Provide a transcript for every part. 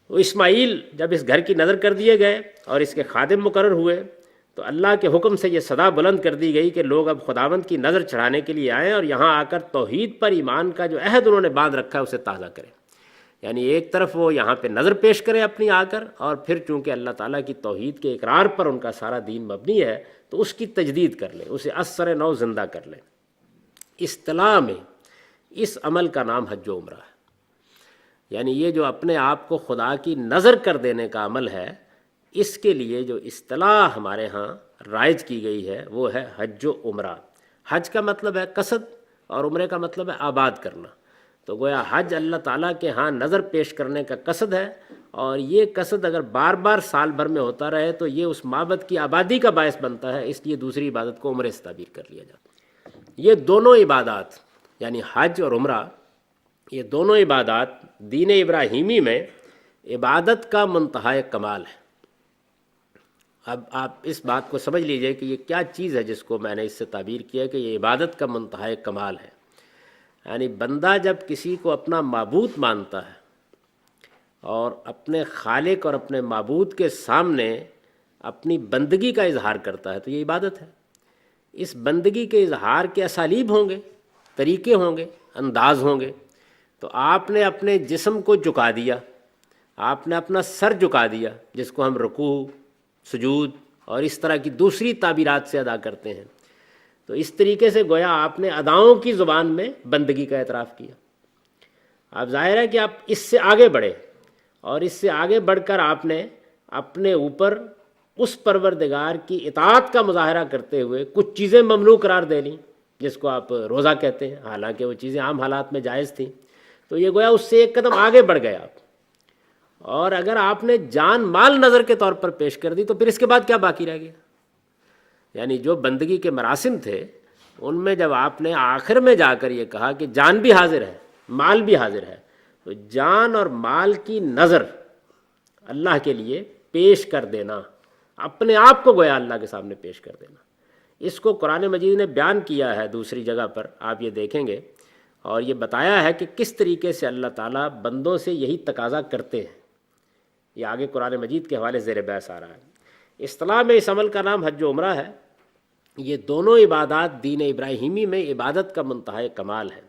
وہ اسماعیل جب اس گھر کی نظر کر دیے گئے اور اس کے خادم مقرر ہوئے تو اللہ کے حکم سے یہ صدا بلند کر دی گئی کہ لوگ اب خداوند کی نظر چڑھانے کے لیے آئیں اور یہاں آ کر توحید پر ایمان کا جو عہد انہوں نے باندھ رکھا ہے اسے تازہ کریں۔ یعنی ایک طرف وہ یہاں پہ نظر پیش کریں اپنی آ کر، اور پھر چونکہ اللہ تعالیٰ کی توحید کے اقرار پر ان کا سارا دین مبنی ہے تو اس کی تجدید کر لیں، اسے اثر نو زندہ کر لیں۔ اصطلاح میں اس عمل کا نام حج و عمرہ ہے، یعنی یہ جو اپنے آپ کو خدا کی نظر کر دینے کا عمل ہے، اس کے لیے جو اصطلاح ہمارے ہاں رائج کی گئی ہے وہ ہے حج و عمرہ۔ حج کا مطلب ہے قصد اور عمرے کا مطلب ہے آباد کرنا، تو گویا حج اللہ تعالیٰ کے ہاں نظر پیش کرنے کا قصد ہے، اور یہ قصد اگر بار بار سال بھر میں ہوتا رہے تو یہ اس معبد کی آبادی کا باعث بنتا ہے، اس لیے دوسری عبادت کو عمرے سے تعبیر کر لیا جاتا ہے۔ یہ دونوں عبادات یعنی حج اور عمرہ، یہ دونوں عبادات دین ابراہیمی میں عبادت کا منتہا کمال ہے۔ اب آپ اس بات کو سمجھ لیجئے کہ یہ کیا چیز ہے جس کو میں نے اس سے تعبیر کیا کہ یہ عبادت کا منتہا کمال ہے۔ یعنی بندہ جب کسی کو اپنا معبود مانتا ہے اور اپنے خالق اور اپنے معبود کے سامنے اپنی بندگی کا اظہار کرتا ہے تو یہ عبادت ہے۔ اس بندگی کے اظہار کے اسالیب ہوں گے، طریقے ہوں گے، انداز ہوں گے۔ تو آپ نے اپنے جسم کو جھکا دیا، آپ نے اپنا سر جھکا دیا، جس کو ہم رکوع، سجود اور اس طرح کی دوسری تعبیرات سے ادا کرتے ہیں، تو اس طریقے سے گویا آپ نے اداؤں کی زبان میں بندگی کا اعتراف کیا۔ اب ظاہر ہے کہ آپ اس سے آگے بڑھے، اور اس سے آگے بڑھ کر آپ نے اپنے اوپر اس پروردگار کی اطاعت کا مظاہرہ کرتے ہوئے کچھ چیزیں ممنوع قرار دے لیں، جس کو آپ روزہ کہتے ہیں، حالانکہ وہ چیزیں عام حالات میں جائز تھیں۔ تو یہ گویا اس سے ایک قدم آگے بڑھ گئے آپ، اور اگر آپ نے جان مال نظر کے طور پر پیش کر دی تو پھر اس کے بعد کیا باقی رہ گیا؟ یعنی جو بندگی کے مراسم تھے ان میں جب آپ نے آخر میں جا کر یہ کہا کہ جان بھی حاضر ہے، مال بھی حاضر ہے، تو جان اور مال کی نظر اللہ کے لیے پیش کر دینا، اپنے آپ کو گویا اللہ کے سامنے پیش کر دینا، اس کو قرآن مجید نے بیان کیا ہے دوسری جگہ پر، آپ یہ دیکھیں گے، اور یہ بتایا ہے کہ کس طریقے سے اللہ تعالیٰ بندوں سے یہی تقاضا کرتے ہیں۔ یہ آگے قرآن مجید کے حوالے زیر بحث آ رہا ہے۔ اصطلاح میں اس عمل کا نام حج و عمرہ ہے۔ یہ دونوں عبادات دین ابراہیمی میں عبادت کا منتہا کمال ہے۔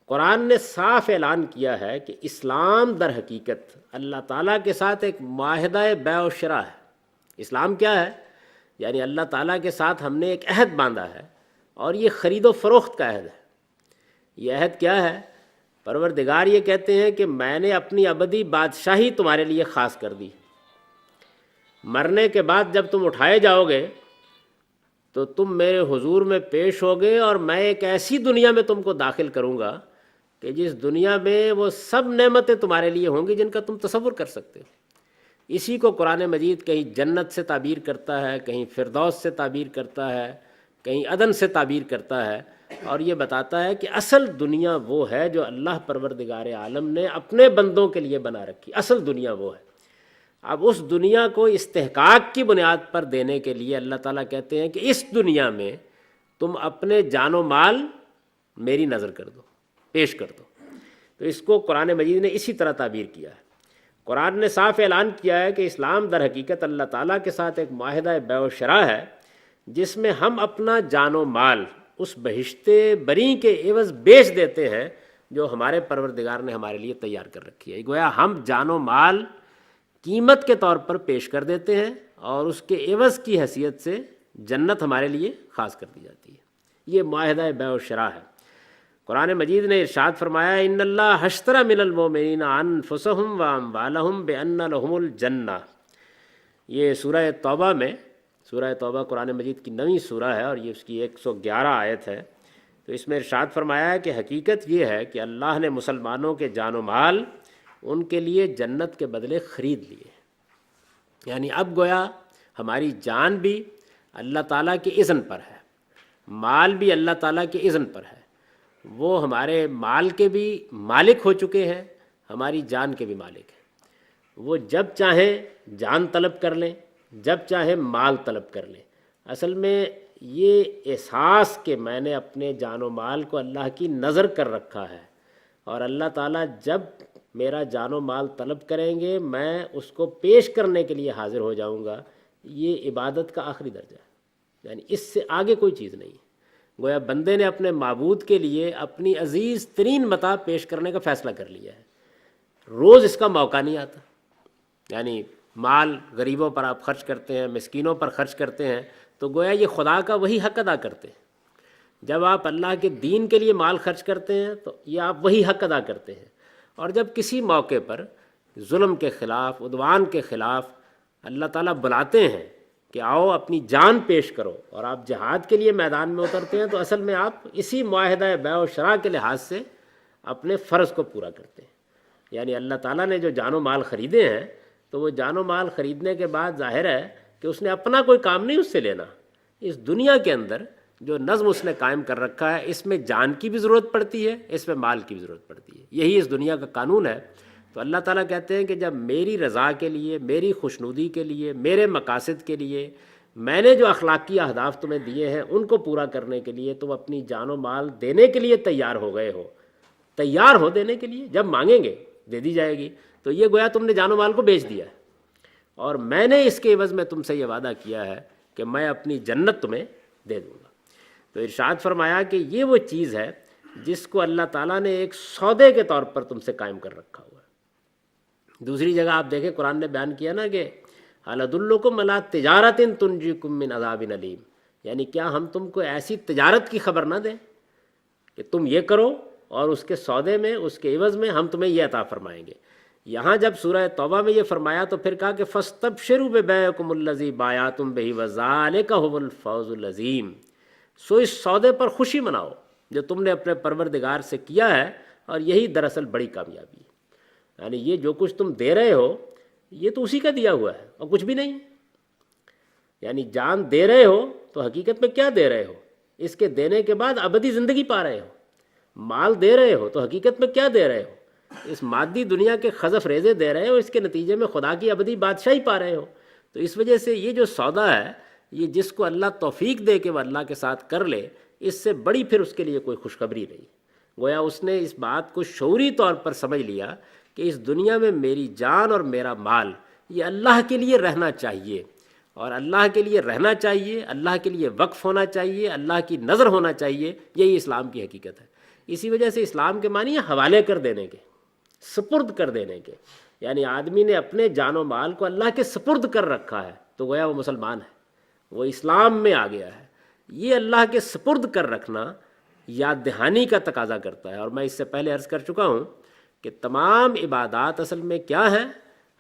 قرآن نے صاف اعلان کیا ہے کہ اسلام در حقیقت اللہ تعالیٰ کے ساتھ ایک معاہدہ بیع و شراء ہے۔ اسلام کیا ہے؟ یعنی اللہ تعالیٰ کے ساتھ ہم نے ایک عہد باندھا ہے، اور یہ خرید و فروخت کا عہد ہے۔ یہ عہد کیا ہے؟ پروردگار یہ کہتے ہیں کہ میں نے اپنی ابدی بادشاہی تمہارے لیے خاص کر دی، مرنے کے بعد جب تم اٹھائے جاؤ گے تو تم میرے حضور میں پیش ہوگے، اور میں ایک ایسی دنیا میں تم کو داخل کروں گا کہ جس دنیا میں وہ سب نعمتیں تمہارے لیے ہوں گی جن کا تم تصور کر سکتے ہو۔ اسی کو قرآن مجید کہیں جنت سے تعبیر کرتا ہے، کہیں فردوس سے تعبیر کرتا ہے، کہیں عدن سے تعبیر کرتا ہے، اور یہ بتاتا ہے کہ اصل دنیا وہ ہے جو اللہ پروردگار عالم نے اپنے بندوں کے لیے بنا رکھی، اصل دنیا وہ ہے۔ اب اس دنیا کو استحقاق کی بنیاد پر دینے کے لیے اللہ تعالیٰ کہتے ہیں کہ اس دنیا میں تم اپنے جان و مال میری نظر کر دو، پیش کر دو۔ تو اس کو قرآن مجید نے اسی طرح تعبیر کیا ہے۔ قرآن نے صاف اعلان کیا ہے کہ اسلام در حقیقت اللہ تعالیٰ کے ساتھ ایک معاہدہ بیع و شراء ہے، جس میں ہم اپنا جان و مال اس بہشت بری کے عوض بیچ دیتے ہیں جو ہمارے پروردگار نے ہمارے لیے تیار کر رکھی ہے۔ گویا ہم جان و مال قیمت کے طور پر پیش کر دیتے ہیں، اور اس کے عوض کی حیثیت سے جنت ہمارے لیے خاص کر دی جاتی ہے۔ یہ معاہدہ بیع و شراء ہے۔ قرآن مجید نے ارشاد فرمایا ان اللہ اشتری من المؤمنین انفسهم واموالهم بان لهم الجنہ۔ یہ سورہ توبہ میں، سورہ توبہ قرآن مجید کی 9ویں سورہ ہے، اور یہ اس کی 111 آیت ہے۔ تو اس میں ارشاد فرمایا ہے کہ حقیقت یہ ہے کہ اللہ نے مسلمانوں کے جان و مال ان کے لیے جنت کے بدلے خرید لیے۔ یعنی اب گویا ہماری جان بھی اللہ تعالیٰ کے اذن پر ہے، مال بھی اللہ تعالیٰ کے اذن پر ہے۔ وہ ہمارے مال کے بھی مالک ہو چکے ہیں، ہماری جان کے بھی مالک ہیں۔ وہ جب چاہیں جان طلب کر لیں، جب چاہیں مال طلب کر لیں۔ اصل میں یہ احساس کہ میں نے اپنے جان و مال کو اللہ کی نظر کر رکھا ہے، اور اللہ تعالیٰ جب میرا جان و مال طلب کریں گے، میں اس کو پیش کرنے کے لیے حاضر ہو جاؤں گا، یہ عبادت کا آخری درجہ ہے، یعنی اس سے آگے کوئی چیز نہیں ہے۔ گویا بندے نے اپنے معبود کے لیے اپنی عزیز ترین متاع پیش کرنے کا فیصلہ کر لیا ہے، روز اس کا موقع نہیں آتا۔ یعنی مال غریبوں پر آپ خرچ کرتے ہیں، مسکینوں پر خرچ کرتے ہیں، تو گویا یہ خدا کا وہی حق ادا کرتے ہیں۔ جب آپ اللہ کے دین کے لیے مال خرچ کرتے ہیں تو یہ آپ وہی حق ادا کرتے ہیں۔ اور جب کسی موقع پر ظلم کے خلاف، عدوان کے خلاف اللہ تعالیٰ بلاتے ہیں کہ آؤ اپنی جان پیش کرو، اور آپ جہاد کے لیے میدان میں اترتے ہیں، تو اصل میں آپ اسی معاہدہ بیع و شراء کے لحاظ سے اپنے فرض کو پورا کرتے ہیں۔ یعنی اللہ تعالیٰ نے جو جان و مال خریدے ہیں، تو وہ جان و مال خریدنے کے بعد ظاہر ہے کہ اس نے اپنا کوئی کام نہیں اس سے لینا۔ اس دنیا کے اندر جو نظم اس نے قائم کر رکھا ہے، اس میں جان کی بھی ضرورت پڑتی ہے، اس میں مال کی بھی ضرورت پڑتی ہے، یہی اس دنیا کا قانون ہے۔ تو اللہ تعالیٰ کہتے ہیں کہ جب میری رضا کے لیے، میری خوشنودی کے لیے، میرے مقاصد کے لیے میں نے جو اخلاقی اہداف تمہیں دیے ہیں ان کو پورا کرنے کے لیے تم اپنی جان و مال دینے کے لیے تیار ہو گئے ہو، تیار ہو دینے کے لیے، جب مانگیں گے دے دی جائے گی، تو یہ گویا تم نے جان و مال کو بیچ دیا ہے، اور میں نے اس کے عوض میں تم سے یہ وعدہ کیا ہے کہ میں اپنی جنت تمہیں دے دوں گا۔ تو ارشاد فرمایا کہ یہ وہ چیز ہے جس کو اللہ تعالیٰ نے ایک سودے کے طور پر تم سے قائم کر رکھا ہوا ہے۔ دوسری جگہ آپ دیکھیں قرآن نے بیان کیا نا کہ هل ادلکم علی تجارۃ تنجیکم من عذاب علیم، یعنی کیا ہم تم کو ایسی تجارت کی خبر نہ دیں کہ تم یہ کرو اور اس کے سودے میں، اس کے عوض میں ہم تمہیں یہ عطا فرمائیں گے۔ یہاں جب سورہ توبہ میں یہ فرمایا تو پھر کہا کہ فاستبشروا ببیعکم الذی بایعتم بہ وذالک ھو الفوز العظیم، سو اس سودے پر خوشی مناؤ جو تم نے اپنے پروردگار سے کیا ہے، اور یہی دراصل بڑی کامیابی ہے۔ یعنی یہ جو کچھ تم دے رہے ہو یہ تو اسی کا دیا ہوا ہے اور کچھ بھی نہیں ہے۔ یعنی جان دے رہے ہو تو حقیقت میں کیا دے رہے ہو؟ اس کے دینے کے بعد ابدی زندگی پا رہے ہو۔ مال دے رہے ہو تو حقیقت میں کیا دے رہے ہو؟ اس مادی دنیا کے خزف ریزے دے رہے ہو، اس کے نتیجے میں خدا کی ابدی بادشاہی پا رہے ہو۔ تو اس وجہ سے یہ جو سودا ہے، یہ جس کو اللہ توفیق دے کہ وہ اللہ کے ساتھ کر لے، اس سے بڑی پھر اس کے لیے کوئی خوشخبری نہیں۔ گویا اس نے اس بات کو شعوری طور پر سمجھ لیا کہ اس دنیا میں میری جان اور میرا مال یہ اللہ کے لیے رہنا چاہیے، اور اللہ کے لیے رہنا چاہیے، اللہ کے لیے وقف ہونا چاہیے، اللہ کی نظر ہونا چاہیے۔ یہی اسلام کی حقیقت ہے۔ اسی وجہ سے اسلام کے معنی ہے حوالے کر دینے کے، سپرد کر دینے کے۔ یعنی آدمی نے اپنے جان و مال کو اللہ کے سپرد کر رکھا ہے تو گویا وہ مسلمان ہے، وہ اسلام میں آ گیا ہے۔ یہ اللہ کے سپرد کر رکھنا یاد دہانی کا تقاضا کرتا ہے، اور میں اس سے پہلے عرض کر چکا ہوں کہ تمام عبادات اصل میں کیا ہے؟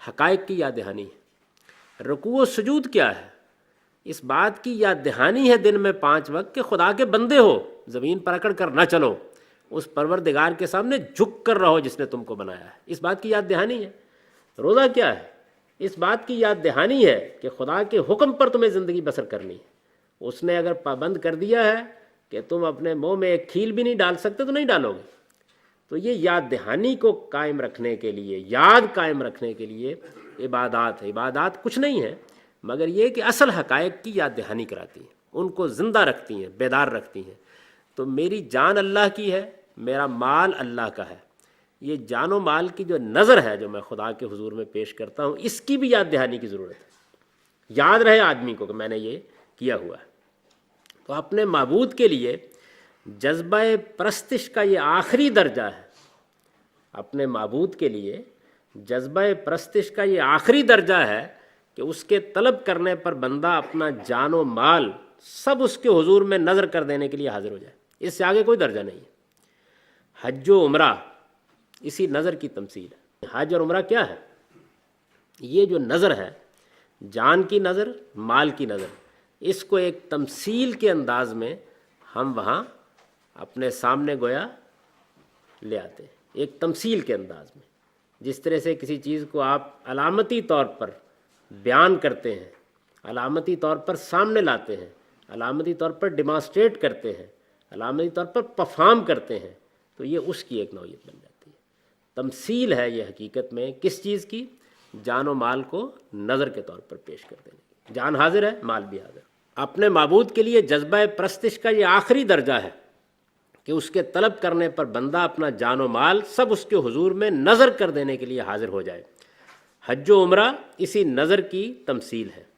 حقائق کی یاد دہانی ہے۔ رکوع و سجود کیا ہے؟ اس بات کی یاد دہانی ہے دن میں 5 وقت کہ خدا کے بندے ہو، زمین پر اکڑ کر نہ چلو، اس پروردگار کے سامنے جھک کر رہو جس نے تم کو بنایا ہے، اس بات کی یاد دہانی ہے۔ روزہ کیا ہے؟ اس بات کی یاد دہانی ہے کہ خدا کے حکم پر تمہیں زندگی بسر کرنی ہے۔ اس نے اگر پابند کر دیا ہے کہ تم اپنے منہ میں ایک کھیل بھی نہیں ڈال سکتے تو نہیں ڈالو گے۔ تو یہ یاد دہانی کو قائم رکھنے کے لیے، یاد قائم رکھنے کے لیے عبادات ہے۔ عبادات کچھ نہیں ہے مگر یہ کہ اصل حقائق کی یاد دہانی کراتی ہیں، ان کو زندہ رکھتی ہیں، بیدار رکھتی ہیں۔ تو میری جان اللہ کی ہے، میرا مال اللہ کا ہے۔ یہ جان و مال کی جو نظر ہے جو میں خدا کے حضور میں پیش کرتا ہوں، اس کی بھی یاد دہانی کی ضرورت ہے۔ یاد رہے آدمی کو کہ میں نے یہ کیا ہوا ہے۔ تو اپنے معبود کے لیے جذبہ پرستش کا یہ آخری درجہ ہے۔ اپنے معبود کے لیے جذبہ پرستش کا یہ آخری درجہ ہے کہ اس کے طلب کرنے پر بندہ اپنا جان و مال سب اس کے حضور میں نظر کر دینے کے لیے حاضر ہو جائے۔ اس سے آگے کوئی درجہ نہیں ہے۔ حج و عمرہ اسی نظر کی تمثیل ہے۔ حج اور عمرہ کیا ہے؟ یہ جو نظر ہے، جان کی نظر، مال کی نظر، اس کو ایک تمثیل کے انداز میں ہم وہاں اپنے سامنے گویا لے آتے ہیں، ایک تمثیل کے انداز میں۔ جس طرح سے کسی چیز کو آپ علامتی طور پر بیان کرتے ہیں، علامتی طور پر سامنے لاتے ہیں، علامتی طور پر ڈیمانسٹریٹ کرتے ہیں، علامتی طور پر پرفارم کرتے ہیں، تو یہ اس کی ایک نوعیت بن جاتی ہے۔ تمثیل ہے یہ حقیقت میں کس چیز کی؟ جان و مال کو نظر کے طور پر پیش کر دینے کی۔ جان حاضر ہے، مال بھی حاضر۔ اپنے معبود کے لیے جذبہ پرستش کا یہ آخری درجہ ہے کہ اس کے طلب کرنے پر بندہ اپنا جان و مال سب اس کے حضور میں نظر کر دینے کے لیے حاضر ہو جائے۔ حج و عمرہ اسی نظر کی تمثیل ہے۔